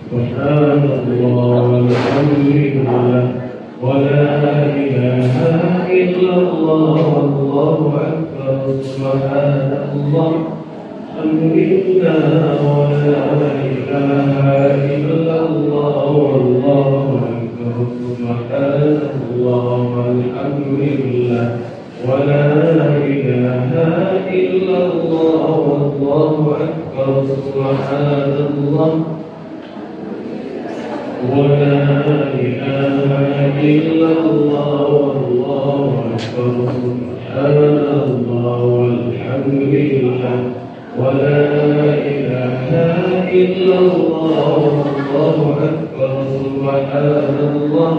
سبحان الله والحمد لله ولا إله إلا الله والله أكبر سبحان الله الحمد لله ولا إله إلا الله والله أكبر سبحان الله والحمد لله ولا إله إلا الله والله أكبر سبحان الله ولا إله إلا الله والله أكبر سبحان الله والحمد لله ولا إله إلا الله والله أكبر سبحان الله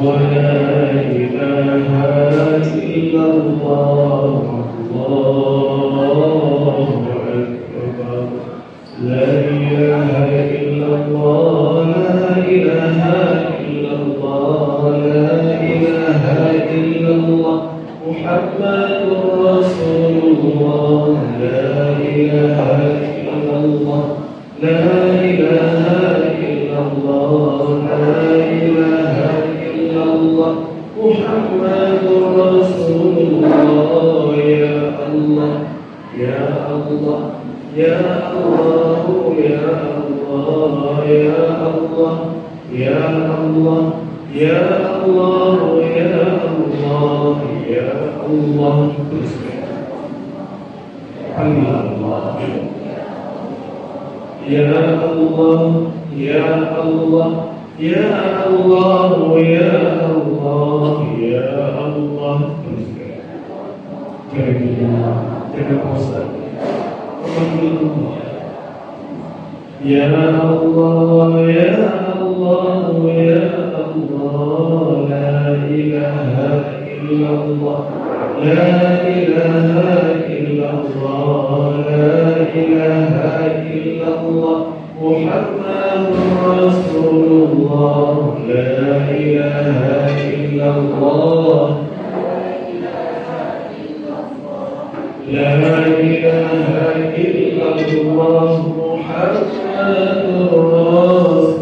ولا إله إلا الله والله أكبر لا إله إلا الله لا إله إلا الله لا إله إلا الله محمد رسول الله لا إله إلا الله لا إله إلا الله لا إله إلا الله محمد رسول الله يا الله يا الله يا الله يا الله يا الله يا الله يا الله يا الله يا الله Allah ya Allah ya Allah ya Allah ya Allah ya Allah jangan bosan ya Allah ya Allah ya Allah la ilaha illallah la ilaha illallah la ilaha illallah Muhammadur Rasulullah la ilaha illallah la ilaha illallah Muhammadur Rasulullah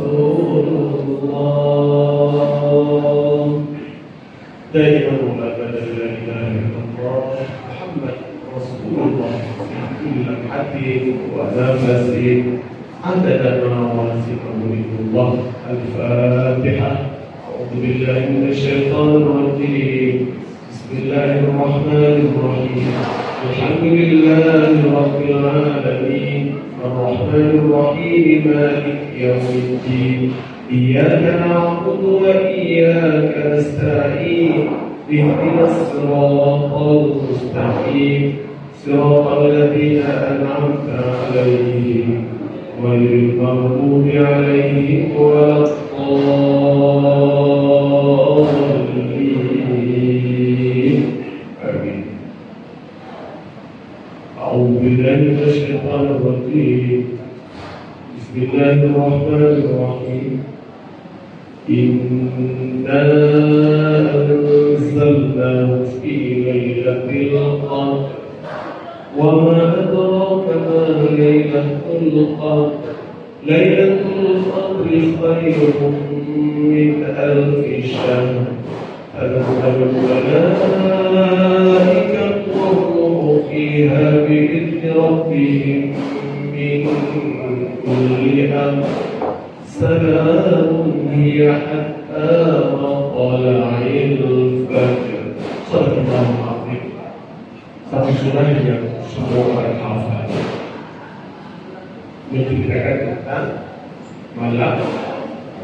daiman la ilaha illallah Muhammad Rasulullah kullu hatin wa nafasin عدد مواسم الله الفاتحة أعوذ بالله من الشيطان الرجيم بسم الله الرحمن الرحيم الحمد لله رب العالمين الرحمن الرحيم مالك يوم الدين إياك نعبد وإياك نستعين اهدنا الصراط المستقيم صراط الذين أنعمت عليهم غير المغضوب عليهم ولا الضالين آمين أعوذ بالله من الشيطان الرجيم بسم الله الرحمن الرحيم إنا أنزلناه في ليلة القدر وما أدراك ما ليلة القدر ليلة القدر خير من ألف شهر تنزل الملائكة والروح فيها بإذن ربهم من كل أمر سلام هي حتى مطلع الفجر صدق الله العظيم. Satu surah yang semua orang hafal menceritakan tentang malam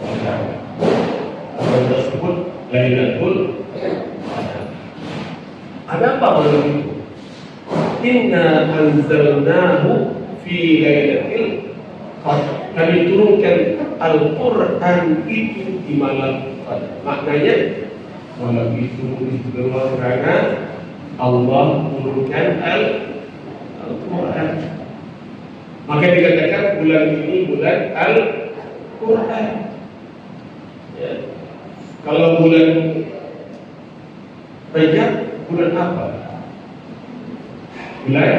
Qadar atau tersebut Lailatul Qadar. Ada apa malam itu? Inna anzalnahu fi lailatul qadar. Kami turunkan Al-Quran itu di malam Qadar. Maknanya malam itu diturunkan karena Allah menurunkan Al-Quran. Maka dikatakan bulan ini bulan Al-Quran. Ya. Kalau bulan Rajab bulan apa? Bulan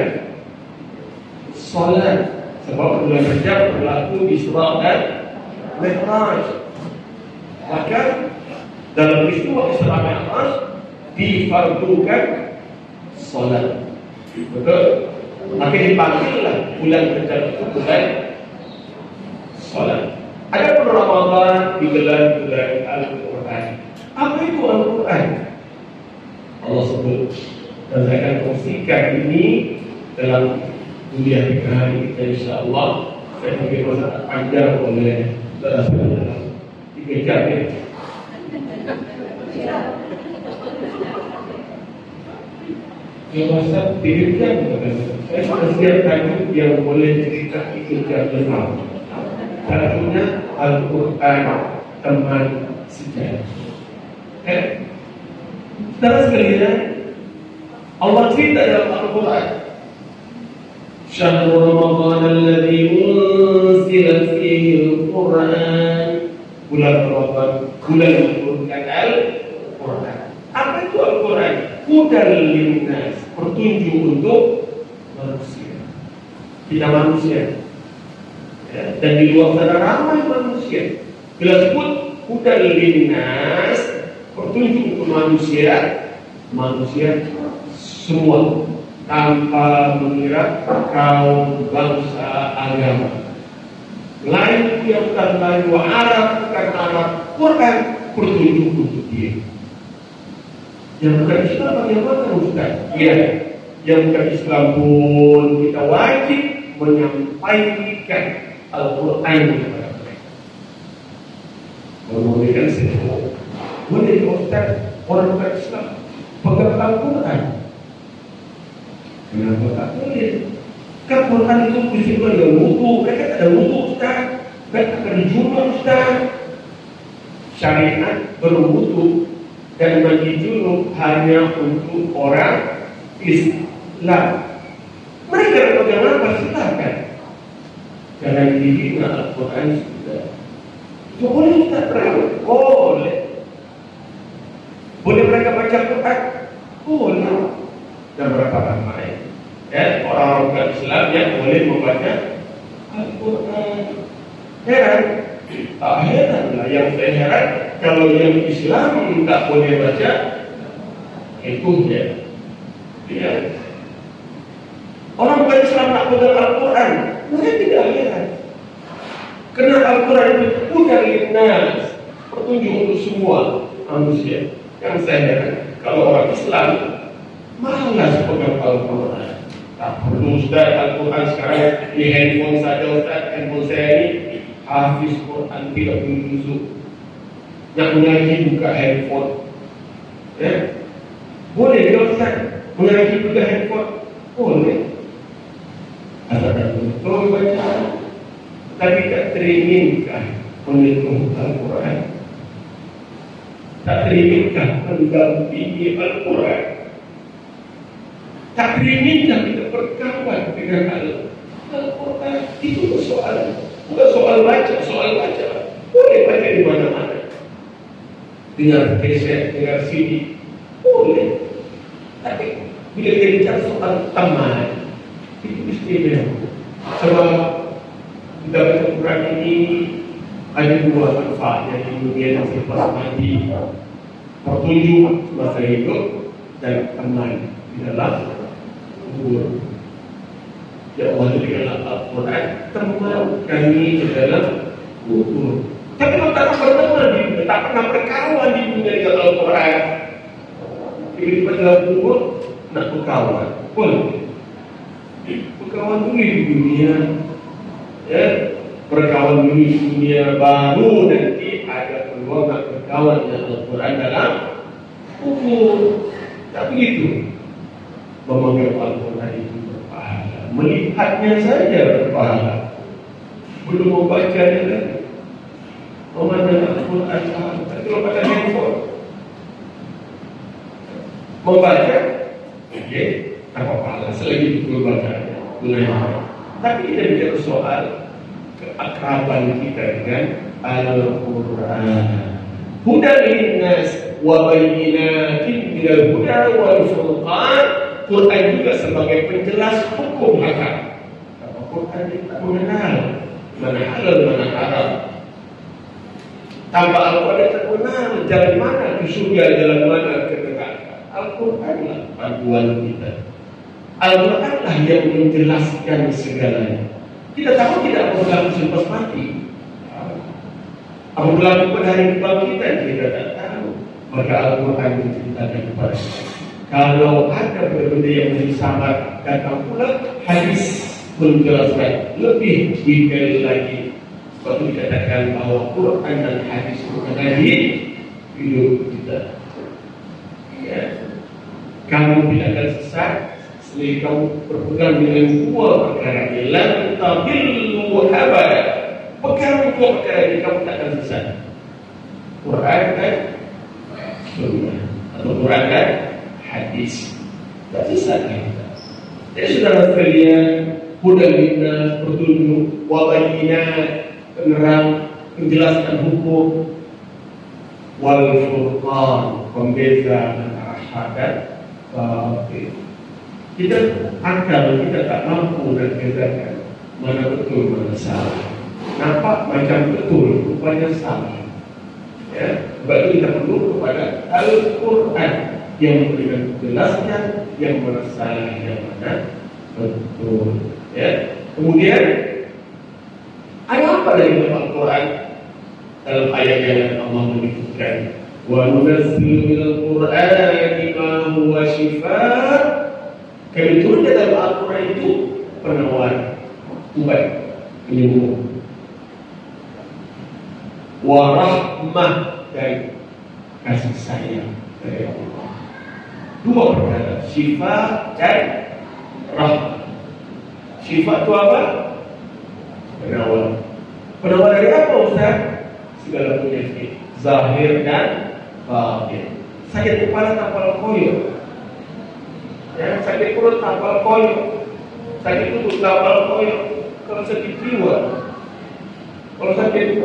Salat. Sebab bulan Rajab berlaku Isra dan Mi'raj. Bahkan dalam peristiwa Isra Mi'raj difardukan solat. Betul? Maka dipanggillah bulan Rajab itu bulan solat. Ada pun Ramadan digelar bulan Al-Quran. Apa itu Al-Quran? Allah sebut, dan saya akan kongsikan ini dalam kuliah kita hari kita, insyaAllah. Saya pikir masa panjang oleh saudara-saudara dalam 3 jam ya. Masa 3 jam, saya sudah siapkan yang boleh cerita 3 jam lebih. Satunya Al-Quran teman sejarah. Saudara sekalian, Allah cerita dalam Al-Quran, Syahrul Ramadan alladzi unzila fihi Al-Quran. Bulan Ramadan, bulan menurunkan Al-Quran. Apa itu Al-Quran? Hudal linnas, petunjuk untuk manusia. Tidak manusia. Ya, dan di luar sana ramai manusia. Bila sebut hudal linnas, petunjuk untuk manusia, manusia semua, tanpa mengira kaum, bangsa, agama. Lain dia bukan lain, Arab bukan Arab. Quran petunjuk untuk dia. Yang bukan Islam bagaimana Ustaz? Iya, yang bukan Islam pun kita wajib menyampaikan Al-Quran kepada mereka. Memberikan sesuatu. Boleh Ustaz, orang bukan Islam pegang Al-Quran. Kenapa tak boleh? Kan Quran itu bersifat dengan wudu. Mereka tak ada wudu Ustaz. Mereka akan dijumpa Ustaz. Syariat berwudu dan mandi junub hanya untuk orang Islam. Mereka bagaimana? Silakan. Jangan dihina Al-Quran sudah. Boleh Ustaz berapa? Boleh. Boleh mereka baca Quran? Boleh. Dan berapa ramai ya orang-orang Islam yang boleh membaca Al-Quran. Heran? Tak heran lah. Yang saya heran kalau yang Islam tak boleh baca itu dia. Ya. Orang bukan Islam tak boleh Al-Quran, mereka tidak heran. Kerana Al-Quran itu hudal linnas, petunjuk untuk semua manusia. Yang saya heran kalau orang Islam malas pegang Al-Quran. Tak perlu Ustaz, Al-Quran sekarang di handphone saja Ustaz. Handphone saya ini hafiz Quran, tidak menusuk. Yang mengaji buka handphone ya? Boleh ke Ustaz mengaji buka handphone? Boleh. Asalkan betul baca. Tapi tak terimingkah menghitung Al-Quran? Tak terimingkah mendampingi Al-Quran? Tak terimingkah kita berkawan dengan Al-Quran? Itu persoalan. Bukan soal baca, soal baca. Boleh baca di mana-mana. Dengar kaset, dengar CD. Boleh. Tapi bila kita bicara soal teman, itu istimewa. Sebab kita baca Quran ini ada 2 manfaatnya di dunia dan selepas mati. Petunjuk masa hidup dan teman di dalam kubur. Ya Allah jadikanlah Al-Quran teman kami di dalam kubur. Tapi kalau tak berteman di dunia, tak pernah berkawan di dunia dengan Al-Quran, tiba-tiba dalam kubur nak berkawan, boleh? Berkawan dulu di dunia, ya, berkawan dulu di dunia, baru nanti ada peluang nak berkawan dengan Al-Quran dalam kubur. Tak begitu. Memegang Al-Quran itu berpahala, melihatnya saja berpahala, belum membacanya lagi. Memandang Al-Quran, tapi kalau pada handphone membaca, tanpa pahala selagi betul bacanya. Tapi kita bicara soal keakraban kita dengan Al-Quran. Hudal linnas wa bayyinatin minal huda wal furqan. Quran juga sebagai penjelas hukum agama. Quran kita mengenal mana halal, mana haram. Tanpa Al-Quran kita mengenal jalan mana ke surga, jalan mana ke neraka. Al-Quran lah panduan kita. Al-Quran lah yang menjelaskan segalanya. Kita tahu tidak berlaku selepas mati. Apa berlaku pada hari kebangkitan kita tak tahu. Maka Al-Quran menceritakan kepada kita. Kalau ada benda yang disamakan, datang pula hadis menjelaskan lebih detail lagi. Sebab itu dikatakan bahawa Quran dan hadis mengenai hidup kita. Ya. Kamu tidak akan sesat selagi kamu berpegang dengan dua perkara ini. Lan tadillu abada. Pegang dua perkara ini, kamu tak akan sesat. Quran dan sunnah, atau Quran dan hadis. Tak sesat kita. Jadi saudara sekalian, hudan linnas, petunjuk, wabayyinat, penerang, penjelasan hukum, wal furqan, pembeza antara hak dan batil. Kita akal kita tak mampu nak bedakan mana betul mana salah. Nampak macam betul, rupanya salah. Ya, sebab itu kita perlu kepada Al-Quran yang memberikan penjelasan yang mana salah, yang mana betul. Ya. Kemudian ada apa dari Al-Quran? Dalam ayat yang Allah menyebutkan, wa nunazzilu minal Qur'ani ma huwa shifaa. Kami turunkan dalam Al-Quran itu penawar, ubat, penyembuh, wa rahmah, dan kasih sayang dari Allah. Dua perkara, syifa dan rahmah. Syifa itu apa? Penawar. Penawar dari apa, Ustaz? Segala penyakit zahir dan batin. Sakit kepala tanpa koyo, ya, sakit perut tanpa koyo, sakit lutut tanpa koyo. Kalau sakit jiwa, kalau sakit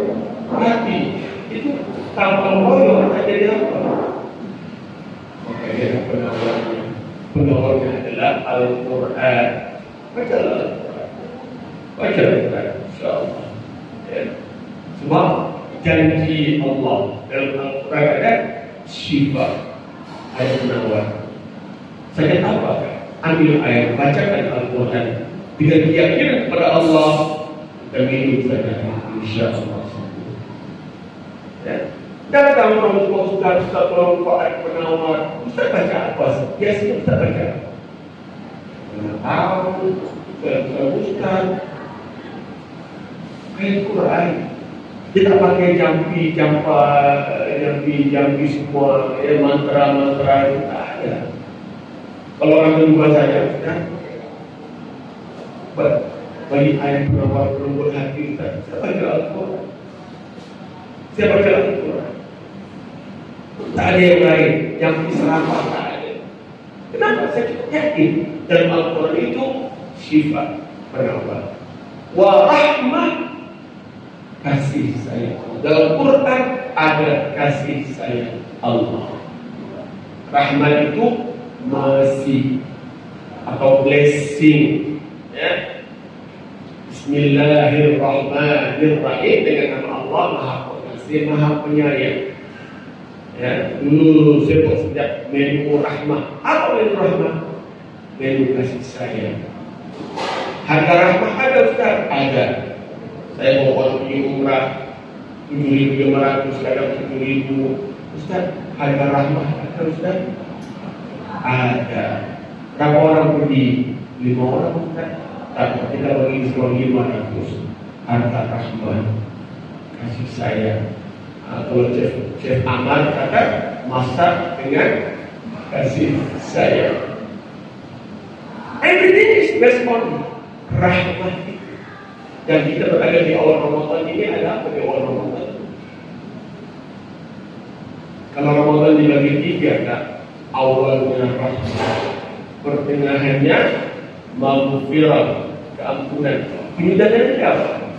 hati, itu tanpa koyo tak jadi apa? Maka dia penawarnya. Penawarnya adalah Al-Quran. Baca Al-Quran, baca Al-Quran, insyaAllah. Ya. Sebab janji Allah dalam Al-Quran ada syifa, ayat penawar. Sakit apa? Ambil ayat, bacakan Al-Quran. Bila keyakinan kepada Allah, kita minum saja, insyaAllah. Ya. Datang orang tua Ustaz ayat penawar. Ustaz baca apa? Biasanya Ustaz baca Ustaz ayat Quran. Dia tak pakai jampi semua, mantra-mantra itu tak ada. Kalau orang kedua saya, bagi ayat penawar lembut hati, saya baca Al-Quran. Saya baca Al-Quran. Tak ada yang lain, yang diserapah tak ada. Kenapa? Saya cukup yakin dalam Al-Quran itu syifa, penawar, wa rahmah, kasih sayang. Dalam Quran ada kasih sayang Allah. Rahmat itu mercy atau blessing. Ya. Bismillahirrahmanirrahim, dengan nama Allah Maha Pengasih, Maha Penyayang. Ya, dulu saya buat sejak menu rahmah. Apa menu rahmah? Menu kasih sayang. Harga rahmah ada, Ustaz? Ada. Saya bawa pergi umrah 7.500, kadang 7.000. Ustaz, harga rahmah ada, Ustaz? Ada. Berapa orang pergi? 5 orang, Ustaz? Tak, kita bagi diskon 500. Harga rahmah, kasih sayang. Kalau Chef Ahmad kata masak dengan kasih sayang. Everything is based on rahmat itu. Dan kita berada di awal Ramadan ini ada apa di awal Ramadan? Kalau Ramadan dibagi 3, tak? Awalnya rahmat, pertengahannya maghfirah, keampunan, penyudahannya apa?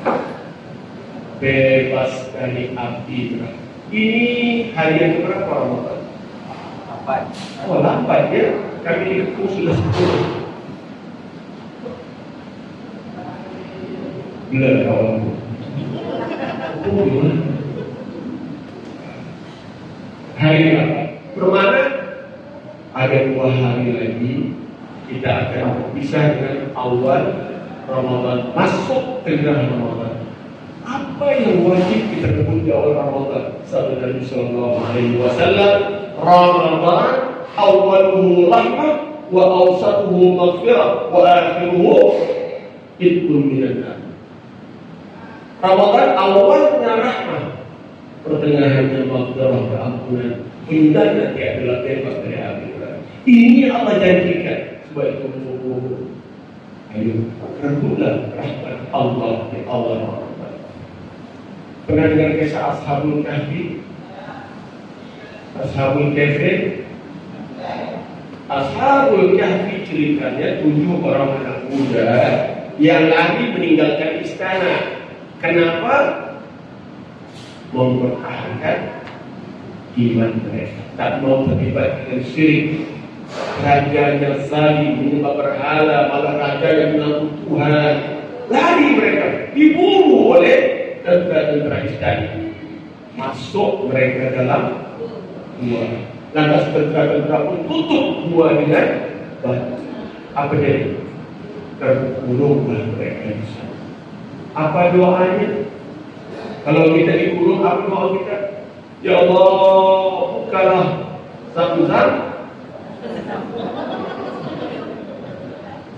Bebas dari api neraka. Ini hari yang berapa Ramadan? 8. Oh, 8 ya. Kami itu sudah 10. Benar kawanku. Oh gimana? Hari apa? Bermana? Ada 2 hari lagi kita akan berpisah dengan awal Ramadan, masuk ke dalam Ramadan. Apa yang wajib kita ketahui di awal Ramadan? Sabda Nabi Sallallahu Alaihi Wasallam, Ramadan awaluhu rahmah, wa awsatuhu maghfirah, wa akhiruhu itqun minan nar. Ramadan awalnya rahmah, pertengahannya maghfirah, keampunan, indahnya adalah bebas dari api neraka. Ini Allah janjikan. Sebab itu ayo rebutlah rahmat Allah di awal Ramadan. Pernah dengar kisah Ashabul Kahfi? Ashabul Kahfi? Ashabul Kahfi ceritanya 7 orang anak muda yang lari meninggalkan istana. Kenapa? Mempertahankan iman mereka, tak mau terlibat dengan syirik. Rajanya zalim, menyembah berhala, malah raja yang mengaku Tuhan. Lari mereka, dibunuh oleh tentara-tentara istana. Masuk mereka dalam gua. Lantas tentara-tentara pun tutup gua dengan batu. Apa jadi? Terkurunglah mereka di sana. Apa doanya? Kalau kita dikurung, apa doa kita? Ya Allah, bukalah Zam-Zam.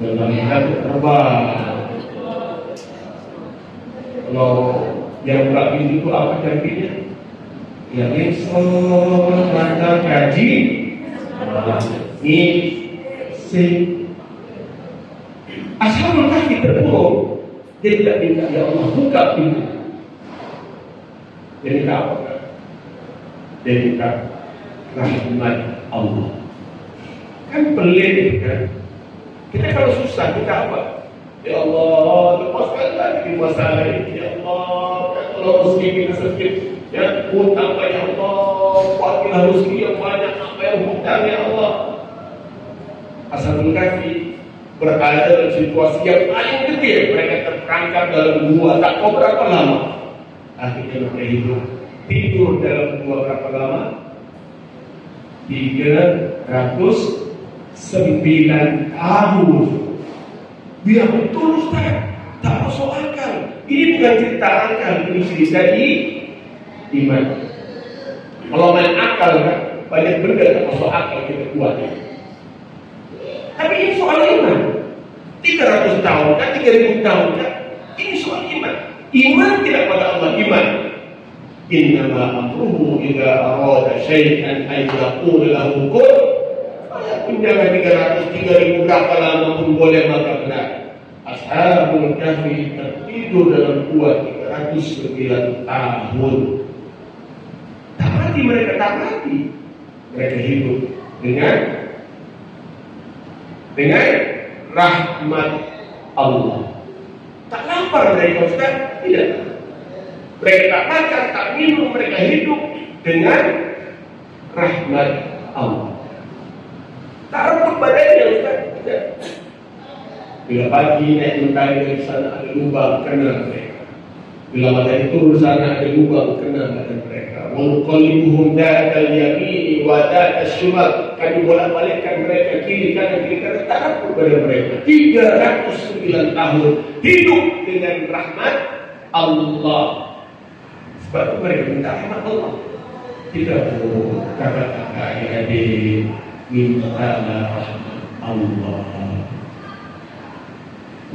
Melihat terbang. Kalau yang berat itu apa janjinya? Yang insya maka gaji ngisi. Ashabul Kahfi terpuruk. Dia tidak minta, ya Allah buka pintu. Dia minta apa? Dia minta rahmat Allah. Kan pelit kan? Kita kalau susah kita apa? Ya Allah, lepaskanlah dari masalah ini. Ya Allah, kalau rezeki kita sedikit, ya hutang ya Allah, kuatkanlah rezeki yang banyak, apa yang hutang ya Allah. Ashabul Kahfi berada dalam situasi yang paling gede. Mereka terperangkap dalam gua, tak tahu berapa lama. Akhirnya mereka hidup tidur dalam gua berapa lama? 309 tahun. Biar betul Ustaz, tak masuk akal. Ini bukan cerita akal, ini cerita iman. Kalau main akal kan, banyak benda tak masuk akal kita buatnya. Tapi ini soal iman. 300 tahun kan, 3000 tahun kan, ini soal iman. Iman tidak pada Allah, iman. Innama amruhu idza arada syai'an ay yaqul lahu kun. Jangan 300, 3000 berapa lama pun boleh maka benar. Ashabul Kahfi tertidur dalam gua 309 tahun. Tak mati mereka, tak mati. Mereka hidup dengan rahmat Allah. Tak lapar mereka Ustaz? Tidak. Mereka tak makan, tak minum, mereka hidup dengan rahmat Allah. Tak rebut badannya Ustaz. Tidak. Bila pagi naik mentari dari sana ada lubang kena mereka. Bila matahari turun sana ada lubang kena badan mereka. Waqalibuhum da'al yamini wa da'al shimal. Kami bolak-balikkan mereka kiri kanan. Tak rebut badan mereka. 309 tahun hidup dengan rahmat Allah. Sebab itu mereka minta rahmat Allah. Tidak pun kata-kata yang ada mintalah rahmat Allah.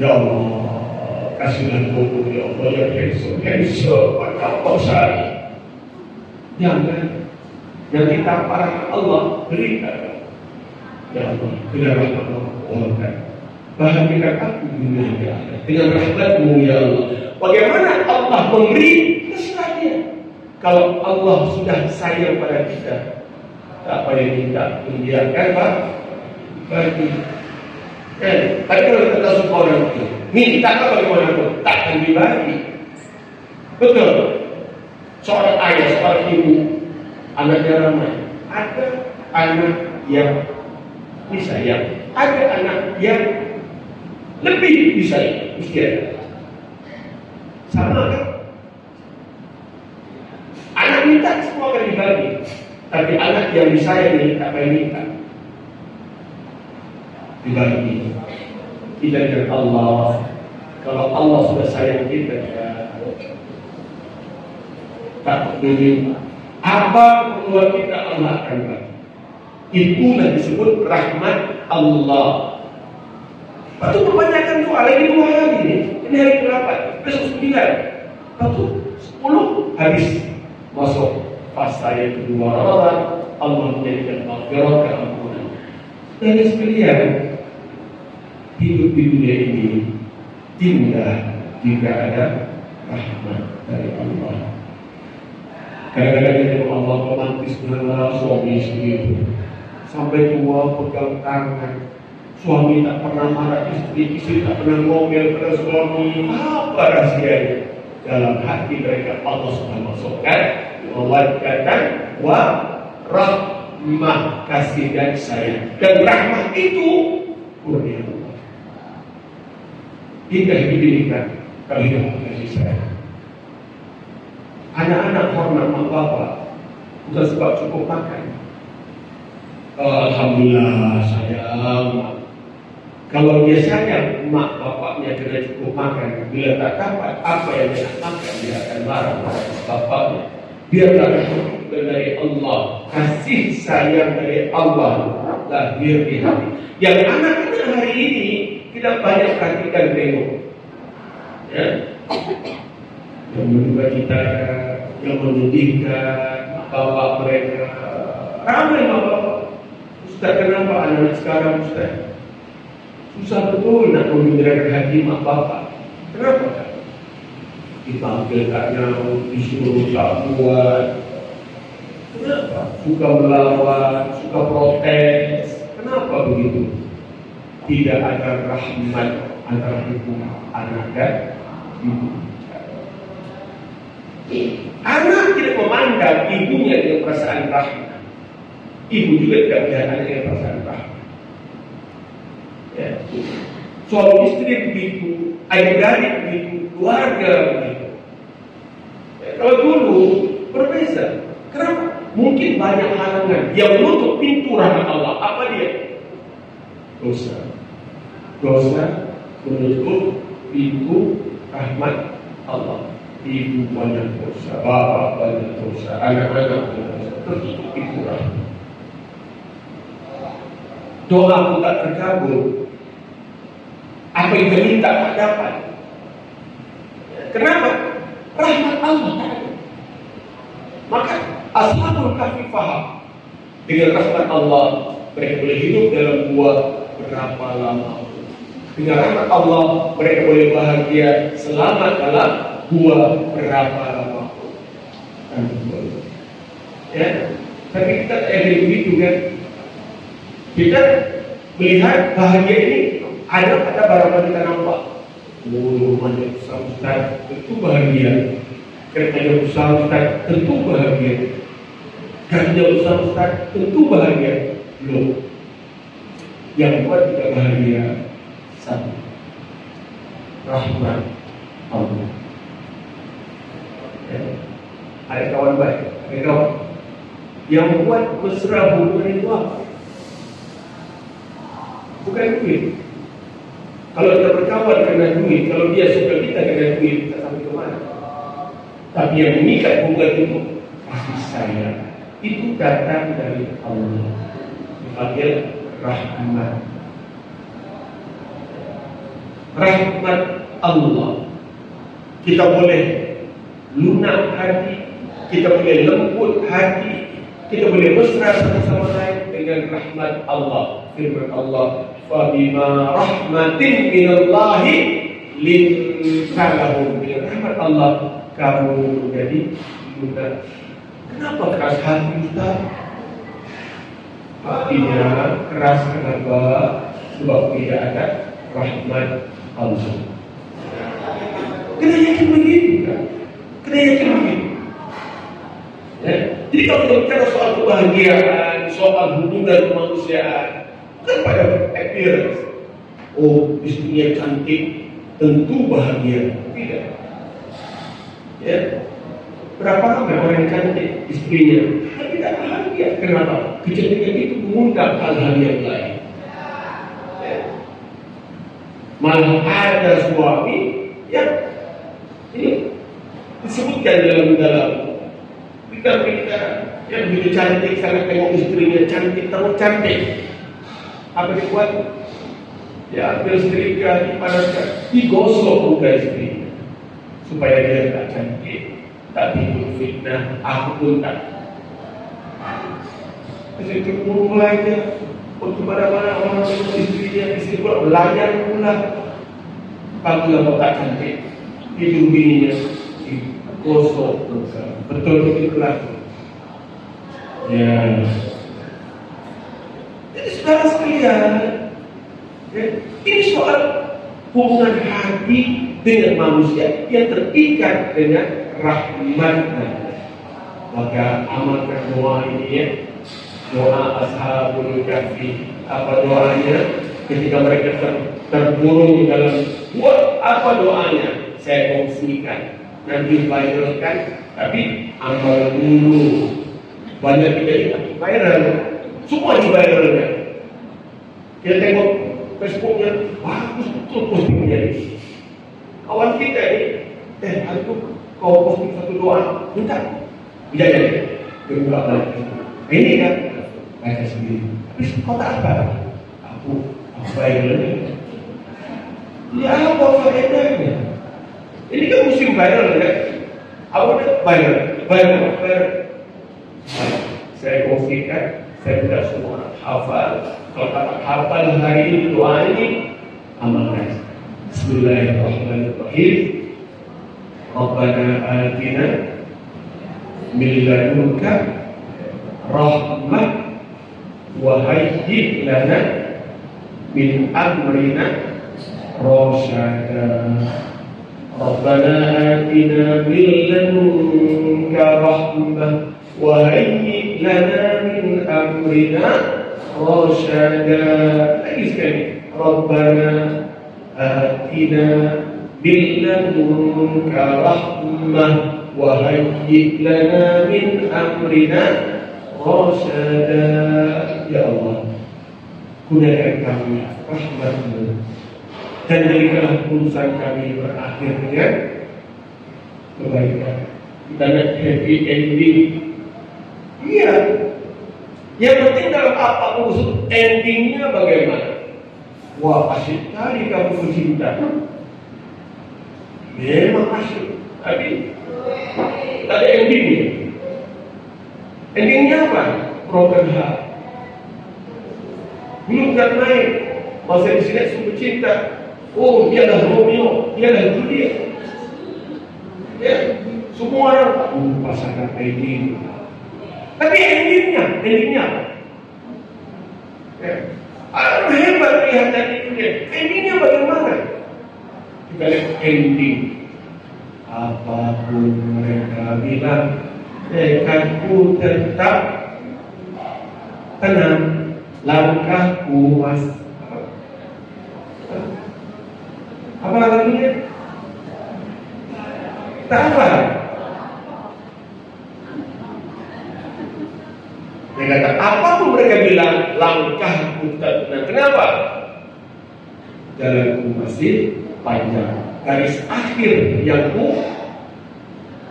Ya Allah, kasihlah buku ya Allah yang handsome pada Sari. Jangan kita para Allah berikan. Ya Allah, dengan rahmat Allah, bahagiakan aku dunia dengan rahmat-Mu ya Allah. Bagaimana Allah memberi kesukaannya? Kalau Allah sudah sayang pada kita, tak payah minta, membiarkan Pak bagi. Tapi kalau kita suka orang itu, minta apa bagaimanapun, tak akan dibagi. Betul. Seorang ayah, seorang ibu, anaknya ramai. Ada anak yang disayang, ada anak yang lebih disayang. Mesti ada. Sama kan? Anak minta semua akan dibagi, tapi anak yang disayangi tak payah minta, dibagi. Kita dengan Allah, kalau Allah sudah sayang kita, tak peduli apa keluar kita, Allah akan bagi. Itulah disebut rahmat Allah. Lepas itu kebanyakan doa lagi 2 hari ini. Ini hari ke-8, besok 9, lepas itu 10 habis masuk fase yang kedua Ramadan. Allah menjadikan maghfirah, keampunan. Dan sekalian, hidup di dunia ini indah jika ada rahmat dari Allah. Kadang-kadang kita Allah romantis dengan suami istri, sampai tua pegang tangan. Suami tak pernah marah istri, istri tak pernah ngomel pada suami. Apa rahasianya? Dalam hati mereka Allah sudah masukkan mawaddah wa rahmah, kasih dan sayang. Dan rahmah itu kurnia Allah. Kita diberikan kalau hidup kasih sayang. Anak-anak hormat mak bapak bukan sebab cukup makan. Alhamdulillah sayang. Kalau dia sayang mak bapaknya kena cukup makan, bila tak dapat apa yang dia nak makan, dia akan marah pada bapaknya. Biarlah dari Allah, kasih sayang dari Allah lahir di hati. Yang anak-anak hari ini tidak banyak perhatikan tengok, ya, yang menduga kita, yang menyedihkan bapak mereka. Ramai bapak, Ustaz, kenapa anak sekarang Ustaz susah betul nak menggembirakan hati mak bapak? Kenapa tak? Dipanggil tak nyaut, disuruh tak buat. Kenapa? Suka melawan, suka protes. Kenapa begitu? Tidak ada rahmat antara ibu anak dan ibu. Anak tidak memandang ibunya dengan perasaan rahmat. Ibu juga tidak melihat anaknya dengan perasaan rahmat. Ya. Suami istri begitu, adik-adik begitu, keluarga begitu. Ya, kalau dulu berbeza. Kenapa? Mungkin banyak halangan yang menutup pintu rahmat Allah. Apa dia? Dosa. Dosa menutup pintu rahmat Allah. Ibu banyak dosa, bapak banyak dosa, anak banyak dosa, tertutup pintu rahmat. Doa pun tak terkabul. Apa yang kita minta tak dapat. Kenapa? Rahmat Allah tak ada. Maka ashabul kahfi faham, dengan rahmat Allah mereka boleh hidup dalam gua berapa lama. Dengan rahmat Allah mereka boleh bahagia selamat dalam gua berapa lama. Ya, tapi kita tak ada begitu kan? Kita melihat bahagia ini ada pada barang kita nampak. Rumahnya besar Ustaz, tentu bahagia. Kerjanya besar Ustaz, tentu bahagia. Kerja besar Ustaz, tentu bahagia. Loh, yang buat kita bahagia satu, rahmat Allah. Ya. Ada kawan baik, ada kawan yang buat mesra hubungan itu apa? Bukan duit. Kalau kita berkawan karena duit, kalau dia suka kita karena duit, kita sampai ke mana? Tapi yang mengikat hubungan itu kasih sayang. Itu datang dari Allah. Dipanggil rahmat. Rahmat Allah. Kita boleh lunak hati, kita boleh lembut hati, kita boleh mesra satu sama lain dengan rahmat Allah. Firman Allah, "Fabima rahmatin minallahi lintalahum." Dengan rahmat Allah kamu menjadi lunak. Kenapa keras hati Ustaz? Hatinya keras kenapa? Sebab tidak ada rahmat Allah. Kena yakin begitu kan? Kena yakin begitu. Ya? Jadi kalau kita bicara soal kebahagiaan, soal hubungan kemanusiaan, bukan pada appearance. Oh, istrinya cantik, tentu bahagia. Tidak. Ya, berapa ramai orang yang cantik istrinya, tapi tidak bahagia. Kenapa? Kecantikan itu mengundang hal-hal yang lain. Ya. Malah ada suami yang ini disebutkan dalam berita yang begitu cantik, sangat tengok istrinya cantik, terlalu cantik. Apa dibuat? Ya, ambil setrika, dipanaskan, digosok muka istrinya supaya dia tak cantik, tak timbul fitnah. Aku pun tak. Jadi cemburu mulai dia untuk mana-mana orang tengok istrinya, istri pula belajar pula. Kalau tak cantik, hidung bininya digosok muka. Betul begitu berlaku. Ya. Jadi saudara sekalian, ya, ini soal hubungan hati dengan manusia yang terikat dengan rahmatnya. Maka amalkan doa ini ya, doa Ashabul Kahfi. Apa doanya ketika mereka terkurung dalam buat apa doanya? Saya kongsikan, nanti viralkan, tapi amal dulu. Banyak kita ingat viral, semua di-viralkan. Kita tengok Facebooknya, bagus betul postingnya ini. Kawan kita ini, hari itu kau posting satu doa, minta, jadi, berubah lagi. Ini kan, baca sendiri. Tapi kau tak apa? Aku viral ini. Ya apa faedahnya? Ini kan musim viral kan? Apa viral? Saya kongsikan, saya tidak semua hafal. Kalau tak hafal hari ini doa ini, amalkan. Bismillahirrahmanirrahim. Rabbana atina min ladunka rahmah wa hayyi lana min amrina rasyada. Rabbana atina min ladunka rahmah وهيئ لنا من أمرنا رشدا. Lagi sekali, ربنا آتنا من لدنك رحمة وهيئ لنا من أمرنا رشدا. Ya Allah, kurniakan kami rahmat-Mu dan jadikanlah urusan kami berakhir dengan kebaikan. Kita nak happy ending. Iya. Yang penting dalam apa urusan endingnya bagaimana? Wah, asyik kali kamu bercinta. Memang asyik. Tapi tak ada endingnya. Endingnya apa? Broken heart. Belum kan naik. Masa di sini sudah cinta. Oh, dia dah Romeo, dia dah Juliet. Ya, semua orang pasangan ending. Tapi endingnya apa? Ya. Orang hebat lihat tadi itu dia. Endingnya bagaimana? Kita lihat ending. Apapun mereka bilang, tekadku tetap tenang, langkahku apa lagunya? Tak apa. Dia kata, apapun mereka bilang, langkahku tak tenang. Kenapa? Jalanku masih panjang. Garis akhir yang ku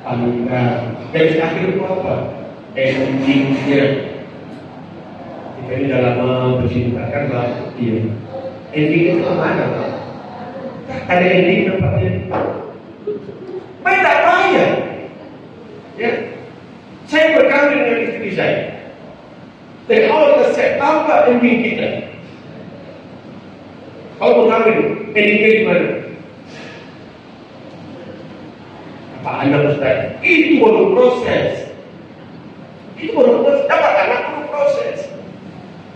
pandang. Garis akhir itu apa? Endingnya. Kita ini dah lama bercinta kan lah. Iya. Ending itu kemana? Ada ending tempatnya. Baik tak bahaya. Ya. Saya berkahwin dengan istri saya. Dan Allah saya tambah ending kita. Kalau berkahwin, endingnya di mana? Apa anak Ustaz? Itu baru proses. Dapat anak itu proses.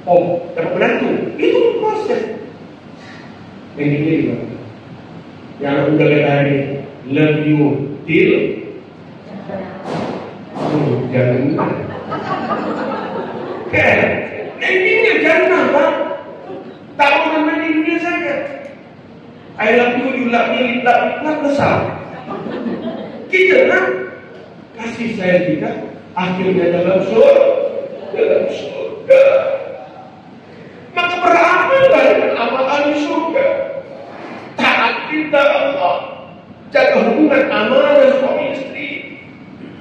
Oh, dapat menantu. Itu proses. Endingnya di mana? Yang udah kata hari love you till jangan. Endingnya jangan apa? Tak mau di dunia saja. I love you love me, love besar. Kita nak kasih sayang kita akhirnya dalam surga. Maka beramallah dengan amalan surga. Taat kita Allah, jaga hubungan amanah suami istri,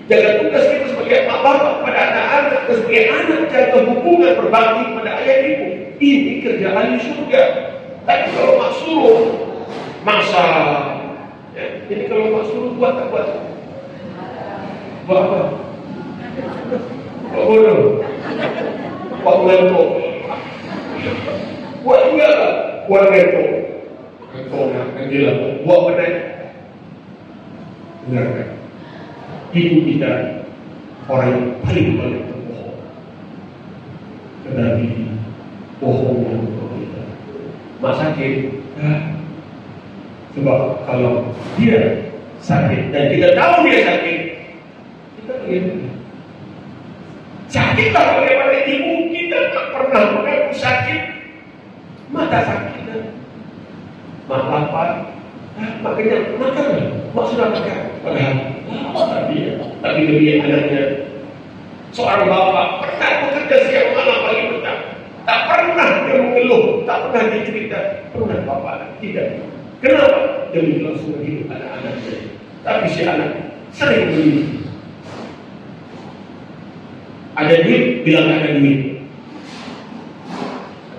jaga tugas kita sebagai bapak pada anak-anak, sebagai anak jaga hubungan berbakti pada ayah ibu. Ini kerja ahli surga. Tapi kalau mak suruh masak, ya, ini kalau mak suruh buat tak buat? Buat apa? Buat bodoh, buat ngantuk. Buat enggak lah, buat ngantuk. Buat benar. Benar kan? Ibu kita orang yang paling berbohong. Tetapi bohongnya untuk kita. Mak sakit, sebab kalau dia sakit dan kita tahu dia sakit, kita bagaimana? Sakitlah bagaimana ibu kita tak pernah mengaku sakit, mata sakit, mak lapar, makanya makan, mak sudah makan, padahal tapi demi anaknya. Seorang bapak pernah bekerja siang malam pagi petang, tak pernah dia mengeluh, tak pernah dia cerita, pernah bapak tidak. Kenapa? Demi kelangsungan hidup anak-anaknya. Tapi si anak sering beli. Ada duit, bilang ada duit.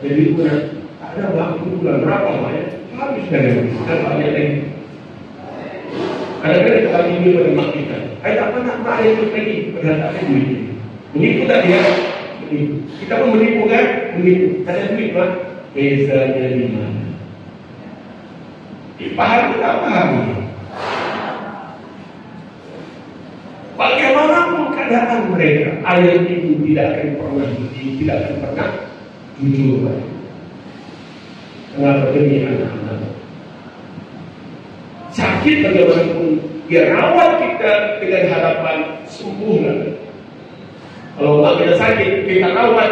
Ada duit mana? Ada waktu bulan berapa banyak? Habis dari duit, dan banyak lagi. Kadang-kadang kita bagi duit pada mak kita. Tak pernah mak ayah itu lagi, padahal tak ada duit. Menipu tak dia? Menipu. Kita pun menipu kan? Menipu. Tak ada duit mak. Bezanya di mana? Paham tak paham? Bagaimanapun keadaan mereka, ayah ibu tidak akan pernah tidak akan pernah jujur. Kenapa? Demi anak-anak. Sakit bagaimanapun, dia rawat kita dengan harapan sembuhlah. Kalau mak kita sakit, kita rawat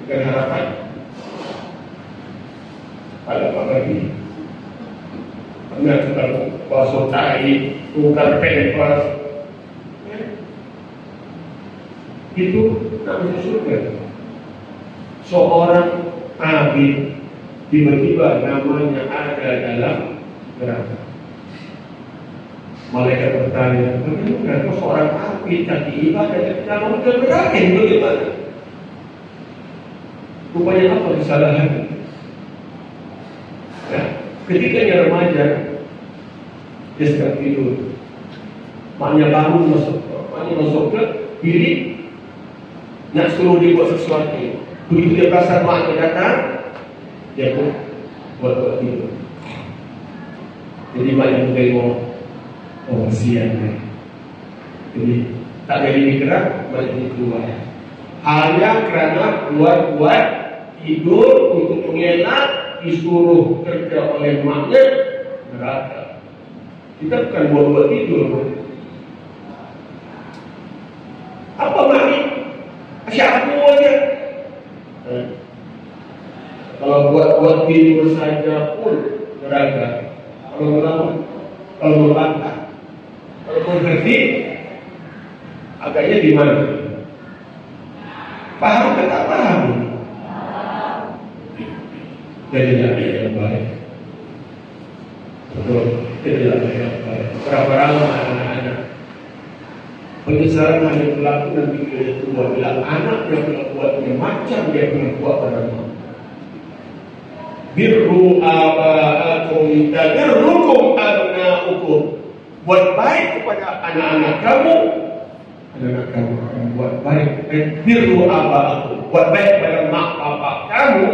dengan harapan pada pagi. Pernah kita basuh tahi, tukar pempers, itu namanya surga. Seorang abid tiba-tiba namanya ada dalam neraka. Malaikat bertanya, bagaimana kau seorang abid tapi ibadah dan dalam neraka bagaimana? Rupanya apa kesalahan? Ya, ketika dia remaja, dia sedang tidur. Maknya bangun masuk ke bilik, nak suruh dia buat sesuatu. Begitu dia perasan maknya datang, dia pun buat tidur. Jadi maknya tengok, oh kasihan kan. Jadi tak jadi digerak, maknya keluar. Hanya kerana buat tidur untuk mengelak, disuruh kerja oleh maknya neraka. Kita bukan buat tidur. Apa makna? Asyik aku aja. Kalau buat tidur saja pun neraka. Kalau melangkah, kalau mengerti, agaknya di mana? Paham atau tak paham? Jadilah yang baik. Betul, jadilah yang baik. Berapa lama anak-anak? Penyesalan hanya berlaku nanti dia tua. Bila anak yang pernah buatnya macam dia pernah buat pada mak. Birru aba'akum tadirrukum abna'ukum. Buat baik kepada anak-anak kamu, anak-anak kamu akan buat baik. Birru aba'akum, buat baik kepada mak bapak kamu,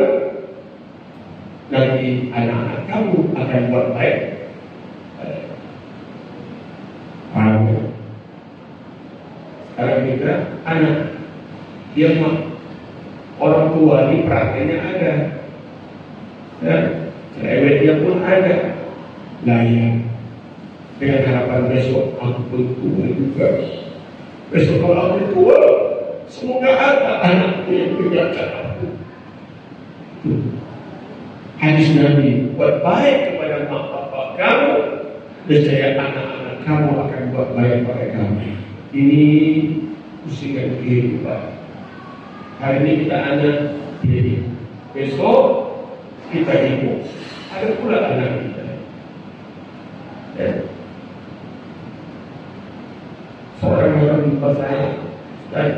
nanti anak-anak kamu akan buat baik. Kamu sekarang kita anak, dia mak, orang tua ni perhatiannya ada. Cerewet dia pun ada. Layan dengan harapan besok aku pun tua juga. Besok kalau aku tua, semoga ada anakku yang menjaga aku. Hadis Nabi, buat baik kepada mak bapak kamu, nescaya anak-anak kamu akan buat baik pada kami. Ini usikan kehidupan. Hari ini kita anak jadi, besok kita ibu, ada pula anak kita. Ya. Seorang orang lupa saya, dan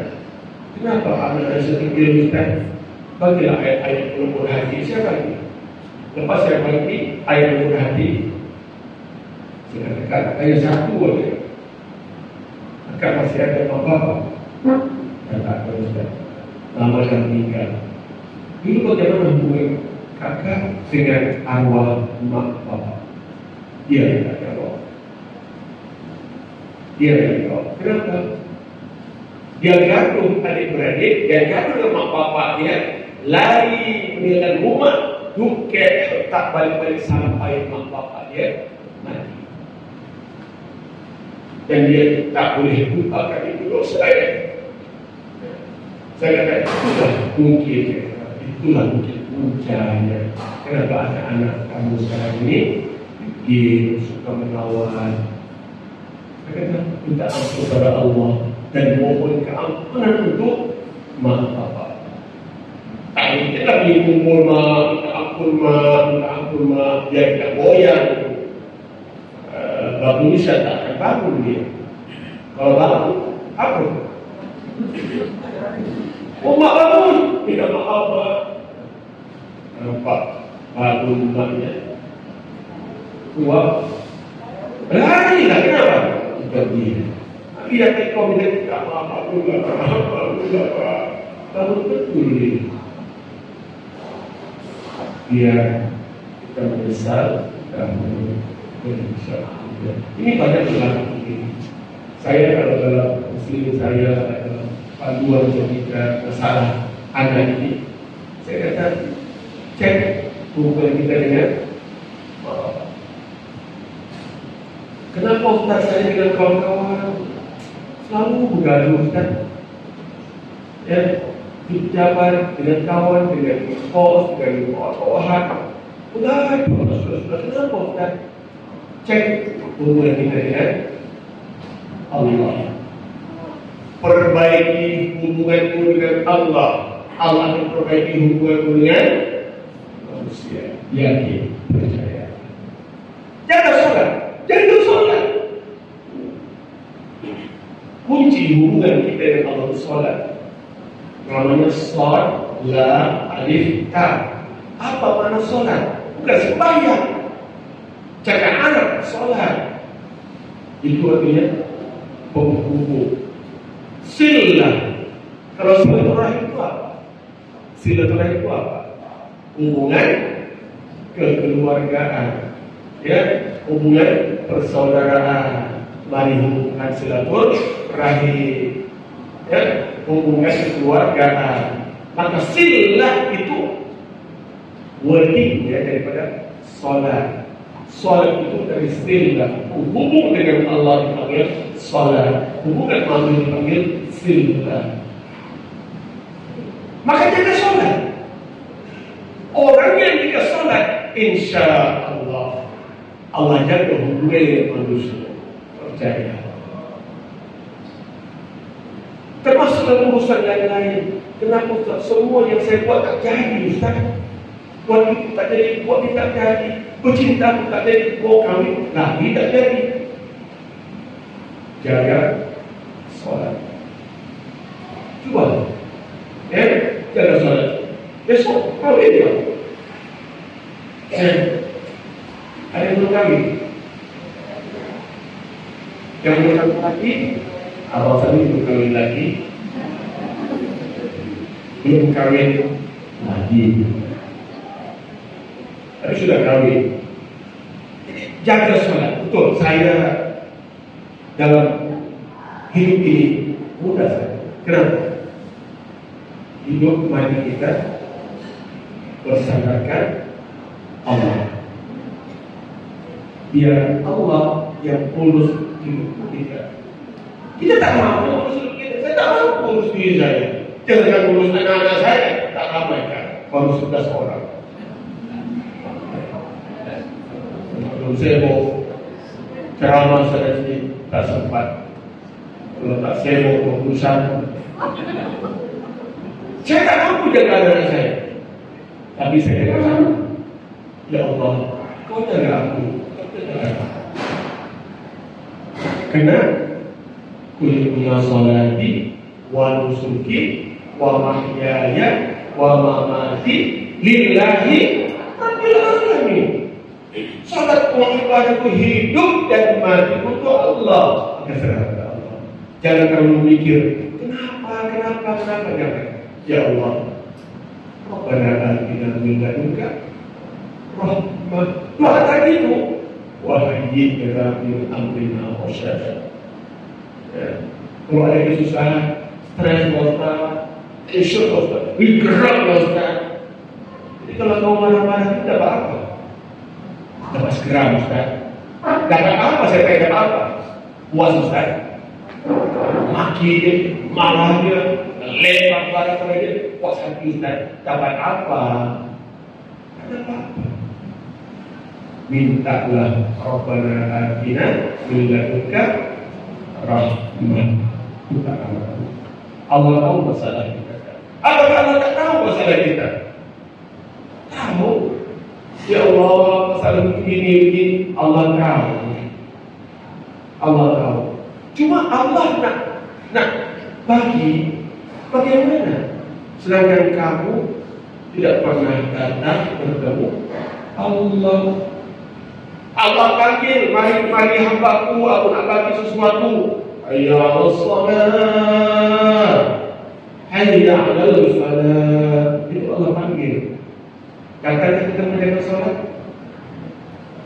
kenapa anak saya sedikit Ustaz? Bagilah ayat-ayat pelupur hati. Saya bagi. Lepas saya bagi ayat pelupur hati, saya katakan ayat satu saja. Akak masih ada apa-apa? Kata Ustaz, lama dah meninggal. Dulu bagaimana hubungan kakak dengan arwah mak bapak? Dia kata Allah. Dia kata, kenapa? Dia gaduh adik-beradik, dia gaduh dengan mak bapak dia, lari meninggalkan rumah, duket tak balik-balik sampai mak bapak dia mati. Dan dia tak boleh lupakan itu dosa saya. Saya kata, itulah mungkin puncanya. Kenapa anak-anak kamu sekarang ini dia suka menawan? Saya kata, minta ampun kepada Allah dan mohon keampunan untuk mak bapak. Tak mungkin lagi kumpul mak, minta ampun mak, dia tidak goyang. Bapak Isa tak akan bangun dia. Kalau bangun, apa? Oh mak bangun, tidak maaf mak. Nampak bangun maknya. Kuat. Lari lah, kenapa? Tidak dia. Tapi dia tekok dia tidak maaf, aku tidak maaf. Tahu betul dia. Biar kita menyesal dan menyesal. Ini banyak berlaku ini. Saya kalau dalam muslim saya dalam panduan ketika masalah anak ini, saya kata cek hubungan kita dengan kenapa Ustaz saya dengan kawan-kawan selalu bergaduh Ustaz? Ya, berjabat dengan kawan, dengan kos, dengan kawan-kawan. Sudah, kenapa Ustaz? Cek hubungan kita dengan Allah. Perbaiki hubunganmu dengan Allah. Allah akan perbaiki hubunganmu dengan manusia. Yakin, percaya. Jaga sholat, jaga sholat. Kunci hubungan kita dengan Allah itu sholat. Namanya sholat, la, alif, ta. Apa makna sholat? Bukan sembahyang. Jaga anak, sholat. Itu artinya penghubung. Silah. Kalau silaturahim itu apa? Silaturahim itu apa? Hubungan kekeluargaan, ya, hubungan persaudaraan. Mari hubungan silaturahim, ya, hubungan kekeluargaan. Maka silah itu wordingnya daripada sholat. Salat itu dari silah. Hubung dengan Allah dipanggil salat. Hubungan manusia dipanggil silah. Maka jaga salat. Orang yang jaga salat, insya Allah jaga hubungan manusia. Percaya. Termasuk dalam urusan yang lain. Kenapa Ustaz? Semua yang saya buat tak jadi Ustaz. Buat itu tak jadi, buat ini tak jadi. Bercinta pun tak jadi, buat kami lagi tak jadi. Jaga solat. Cuba, jaga solat. Besok kawin dia. Ada yang belum kawin. Yang belum kawin lagi, abang tadi belum kawin lagi. Belum kawin lagi. Tapi sudah kawin. Jaga sholat. Betul, saya dalam hidup ini mudah saja. Kenapa? Hidup mati kita bersandarkan Allah. Biar Allah yang urus hidup kita. Kita tak mampu urus hidup kita. Saya tak mampu urus diri saya. Jangan urus anak-anak saya. Tak ramaikan. Baru 11 orang. Kalau saya mau ceramah saya sih tak sempat. Kalau tak saya mau fokusan, saya tak mampu jaga anak saya. Tapi saya katakan, ya Allah, kau jaga aku, kau jaga aku. Karena kulina salati wa nusuki wa mahyaya wa mamati lillahi rabbil alamin. Salatku, ibadahku, hidup dan mati untuk Allah. Jangan terlalu mikir kenapa. Jangan. Ya Allah, Rabbana atina min ladunka rahmah. Doa tadi itu, wa hayyi lana min amrina rasyada. Kalau ada kesusahan, stres Ustaz, isu Ustaz, gerak Ustaz. Jadi kalau kau marah-marah itu dapat apa? Dapat segera Ustaz. Dapat apa? Saya tanya dapat apa? Puas Ustaz. Maki dia, marah dia, lempar barang pada dia, puas hati Ustaz. Dapat apa? Dapat apa? Mintalah Rabbana atina min ladunka rahmah. Allah tahu masalah kita. Apakah Allah tak tahu masalah kita? Tahu. Ya Allah, masalah begini Allah tahu. Allah tahu. Cuma Allah nak bagaimana? Sedangkan kamu tidak pernah datang bertemu Allah panggil, mari hambaku, aku nak bagi sesuatu. Hayya 'alas shalah, hayya 'alal falah. Itu Allah panggil. Katanya kita menjaga sholat.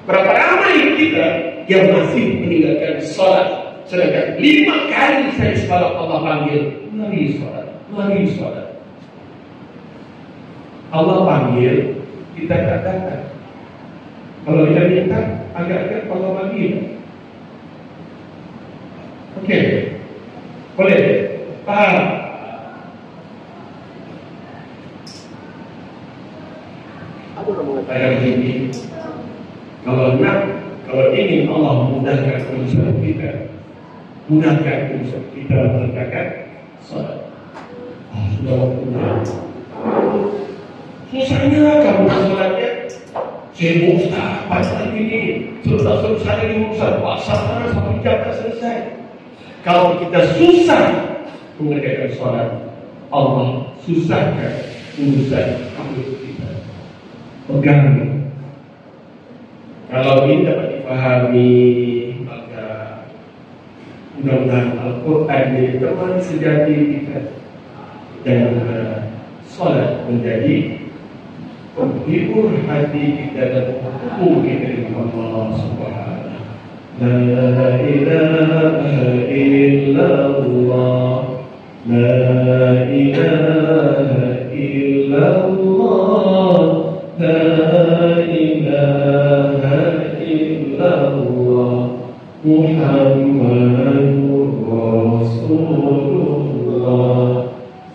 Berapa ramai kita yang masih meninggalkan sholat? Sedangkan 5 kali saya semalam Allah panggil, mari sholat. Allah panggil, kita tak datang. Kalau kita minta, agak-agak Allah panggil. Oke, boleh? Paham? Ada orang mengatakan begini, kalau ingin Allah memudahkan urusan kita, mengerjakan salat. Sudah waktunya. Susahnya kamu salatnya, sibuk Ustaz, pasal ini, selesai di urusan puasa sampai jam tak selesai. Kalau kita susah mengerjakan salat, Allah susahkan urusan hidup kita. Pegang. Kalau ini dapat dipahami, maka mudah-mudahan Al-Quran menjadi teman sejati kita dan salat menjadi penghibur hati kita dan bertemu kita dengan Allah Subhanahu. La ilaha illallah, la ilaha illallah, la ilaha illallah, Muhammadur Rasulullah.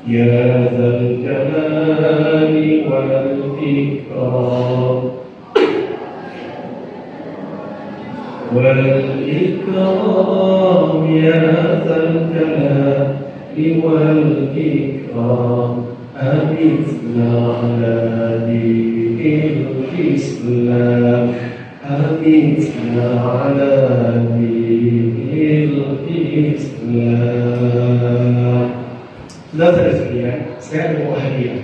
Ya Dzal Jalali wal Ikram, ya Dzal Jalali wal Ikram, amitna ala dinil Islam, amitna ala dinil Islam. Sudah sekalian, saya ada buah hadiah.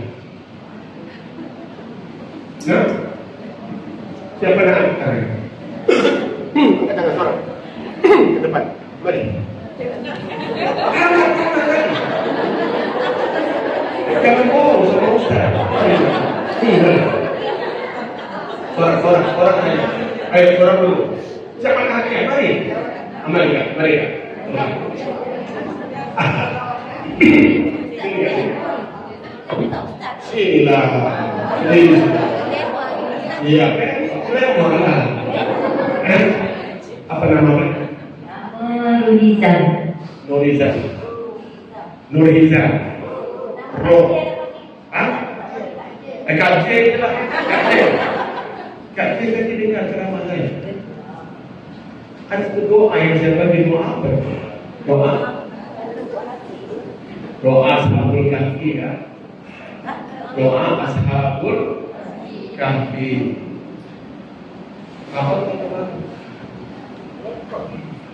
Nah, siapa nak angkat? Angkat tangan seorang ke depan. Mari. Jangan bohong sama Ustaz. Seorang aja. Ayo, seorang dulu. Siapa nak angkat? Mari. Mari. Sinilah. Iya, apa namanya? Nurizan. Roh. KJ lah. KJ tadi dengar ceramah saya. Ada doa yang saya bagi doa apa? Doa ashabul kahfi ya. Doa ashabul kahfi. Apa teman-teman?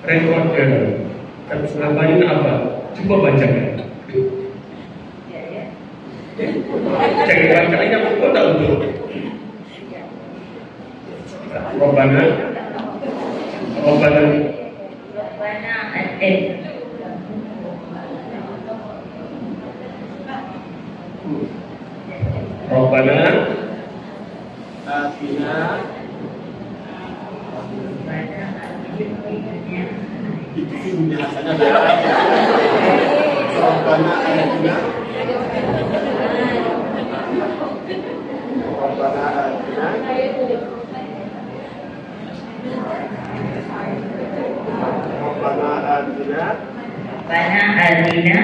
Recorder. Kan selamain apa? Coba bacakan. Cek bacanya betul tak betul? Robbana atin. Robbana atina. Itu sih biasanya Robbana atina. Robbana atina. Rabbana atina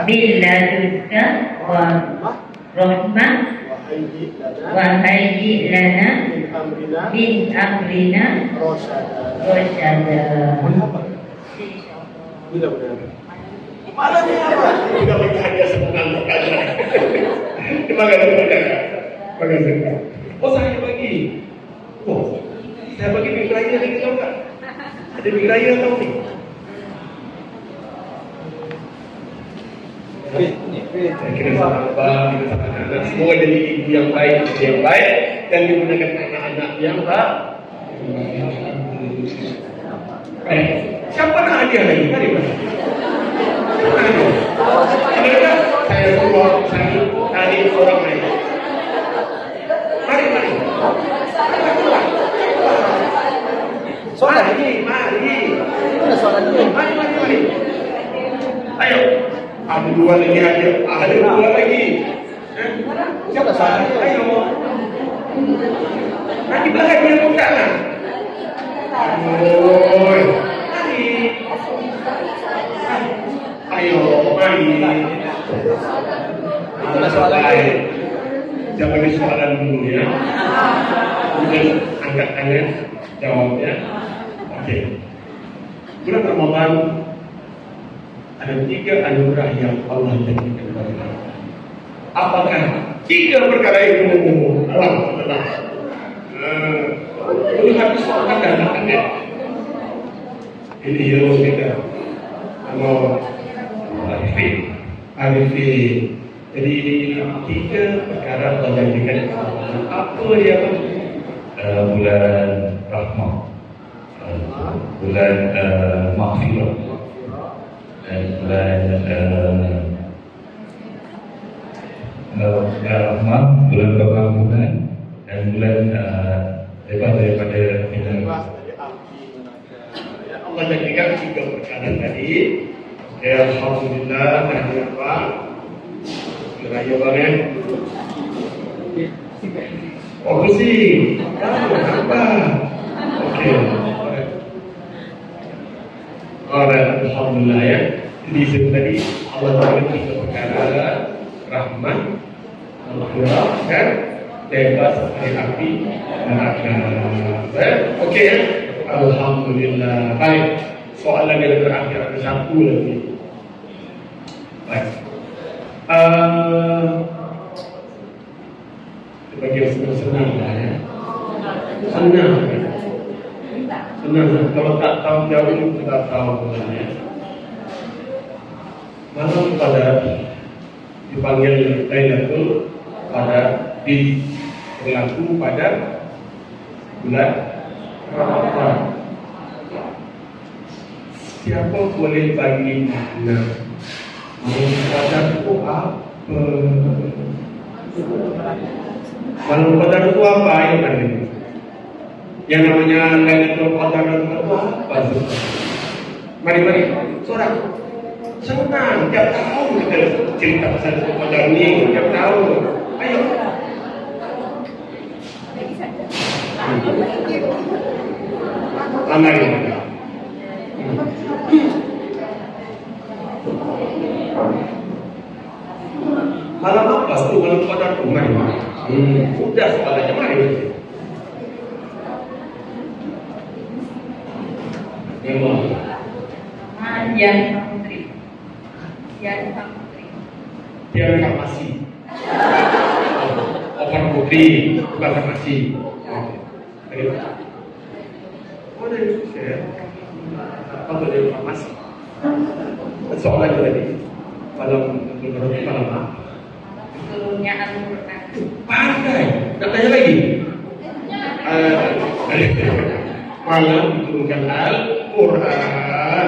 billadunka rahmah wa hayyi lana min amrina rasyada. Mudah-mudahan. Malah ni apa? Tidak bagi hadiah semangat makanan. Terima kasih. Oh saya bagi. Oh saya bagi minggu raya lagi tahu tak? Ada minggu raya tahu ni? Saya kira sama abang, kita sama anak. Semua jadi ibu yang baik, dan digunakan anak-anak yang baik. Siapa nak hadiah lagi? Mari mana? Ada saya keluar cari orang lain. Mari. Soalan lagi, mari. Mana soalan lagi? Mari. Ayo. Ada dua lagi hadiah. Ada dua lagi. Siapa soalan? Ayo. Nanti bahagia buka lah. Mari. Ayo, mari. Itulah soalan. Jangan bagi soalan dulu ya. Kemudian angkat tangan, jawabnya. Oke. Bulan Ramadan ada 3 anugerah yang Allah berikan kepada kita. Apakah 3 perkara itu? Alhamdulillah. Belum habis makan dan makan ya. Ini hero kita. Allah Arifin. Jadi 3 perkara Allah berikan kepada kita. Apa dia? Bulan rahmah, bulan maghfirah, dan bulan rahmah, bulan pengampunan, dan bulan daripada Allah jadikan 3 perkara tadi. Ya alhamdulillah, apa? Raya banget. Oh sih, apa? Oke. Alhamdulillah ya. Jadi tadi Allah berikan 3 perkara, rahmat, maghfirah, dan bebas dari api neraka. Oke ya. Alhamdulillah. Baik. Soalan yang terakhir ada 1 lagi. Baik. Bagi yang senang lah ya. Senang. Kalau tak tahu jauh itu kita tahu sebenarnya. Malam pada dipanggil Lailatul pada berlaku pada bulan Ramadan. Siapa boleh bagi makna? Malam itu apa? Malam Qadar itu apa yang ada? Yang namanya Lailatul Qadar itu apa? Mari, seorang senang, tiap tahun kita cerita pasal Qadar ini, tiap tahun. Ayo. Mari. Malam apa itu? Malam Qadar itu mari. Sudah soalannya mari. Memang. Dian Putri. Dian Putri. Dian Farmasi. Open Putri, bukan farmasi. Ayo. Oh, dari saya. Apa dari farmasi? Soalan tadi. Malam apa? Turunnya Al-Quran. Pandai. Katanya lagi. Malam diturunkan Al-Quran.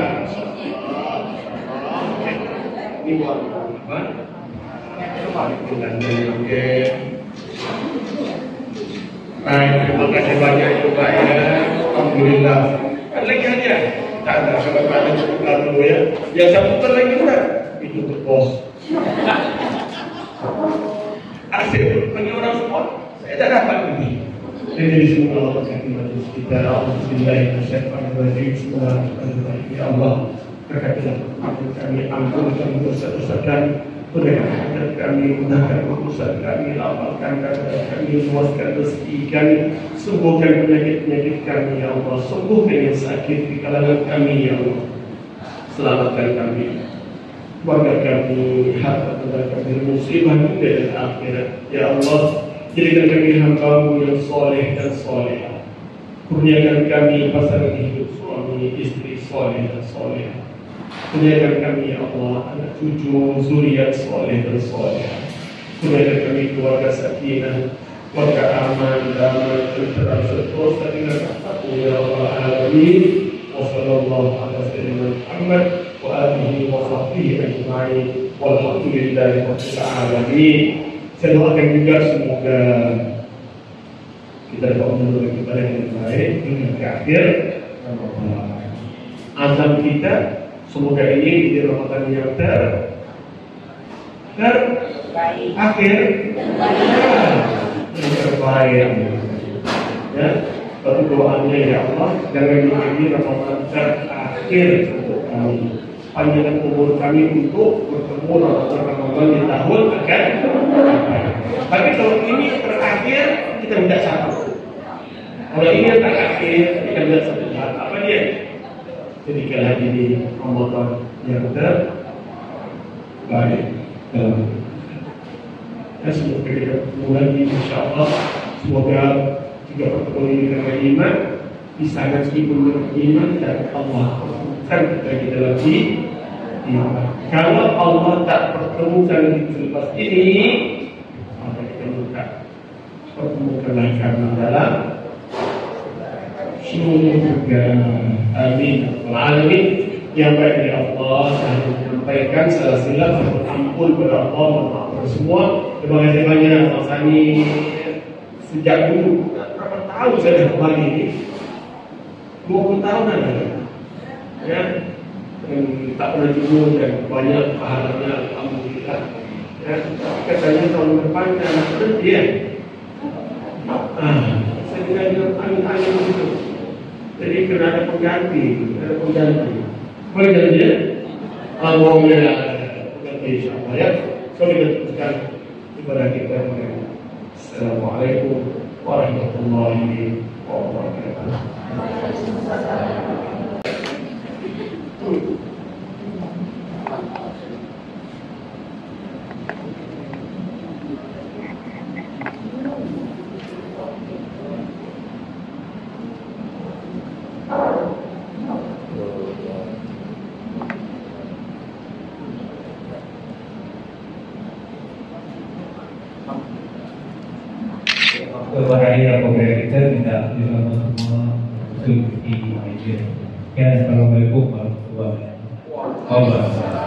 Ini buat apa? Bulan oke. Baik, terima kasih banyak juga ya. Alhamdulillah. Kan lagi aja. Tak ada kalau ada cukup lalu ya. Yang satu lagi juga itu untuk bos. Asyik bagi orang semua. Saya tak dapat ini. Jadi semua Allah kasih majlis kita. Alhamdulillah. Bismillahirrahmanirrahim. Ya Allah. Berkatilah kami, ampunkan dosa-dosa kami, mudahkan kami, mudahkan urusan kami, lapangkan kami, luaskan rezeki kami, sembuhkan penyakit-penyakit kami, ya Allah, sembuhkan yang sakit di kalangan kami, ya Allah, selamatkan kami, keluarga kami, harta benda kami, musibah dunia dan akhirat, ya Allah, jadikan kami hamba-Mu yang soleh dan soleh, kurniakan kami pasangan hidup suami istri soleh dan soleh. Kurniakan kami, ya Allah, anak cucu, zuriat soleh dan soleh. Kurniakan kami keluarga sakinah, keluarga aman, damai, tentram, sentosa dengan rahmat-Mu, ya Allah, alamin. Wa sallallahu ala sayyidina Muhammad wa alihi wa sahbihi ajma'in. Walhamdulillahi rabbil alamin. Saya doakan juga semoga kita dapat menurut kepada yang baik hingga ke akhir Ramadan. Azam kita semoga ini di Ramadan yang terakhir yang terbaik. Ya, satu doanya, ya Allah, jangan menjadi Ramadan terakhir untuk kami. Panjangkan umur kami untuk bertemu Ramadan di tahun akan datang. Tapi kalau ini terakhir, kita tidak satu. Kalau ini yang terakhir, kita tidak satu. Apa dia? Jadikanlah ini Ramadan yang terbaik dalam hidup. Semoga kita bertemu lagi, insyaAllah. Semoga juga bertemu dengan iman, bisa meskipun beriman dan Allah pertemukan kita lagi. Kalau Allah tak pertemukan kita selepas ini, maka kita minta pertemukanlah kami dalam surga. Amin. Alamin. Yang baik dari Allah, saya menyampaikan salah silap, saya berampun kepada Allah, maaf kepada semua. Terima kasih banyak Mas Sani. Sejak dulu, berapa tahun saya dah kembali ini? 20 tahunan ada. Ya, dan tak pernah jujur dan banyak pahalanya, alhamdulillah. Ya, katanya tahun depan anak berhenti ya. Saya kira angin-angin itu. Jadi kena ada pengganti, boleh jadi ya? Alhamdulillah, pengganti insyaAllah ya. So kita teruskan ibadah kita. Assalamualaikum warahmatullahi wabarakatuh. Hari apabila kita tidak bersama semua di meja. Ya, assalamualaikum warahmatullahi wabarakatuh.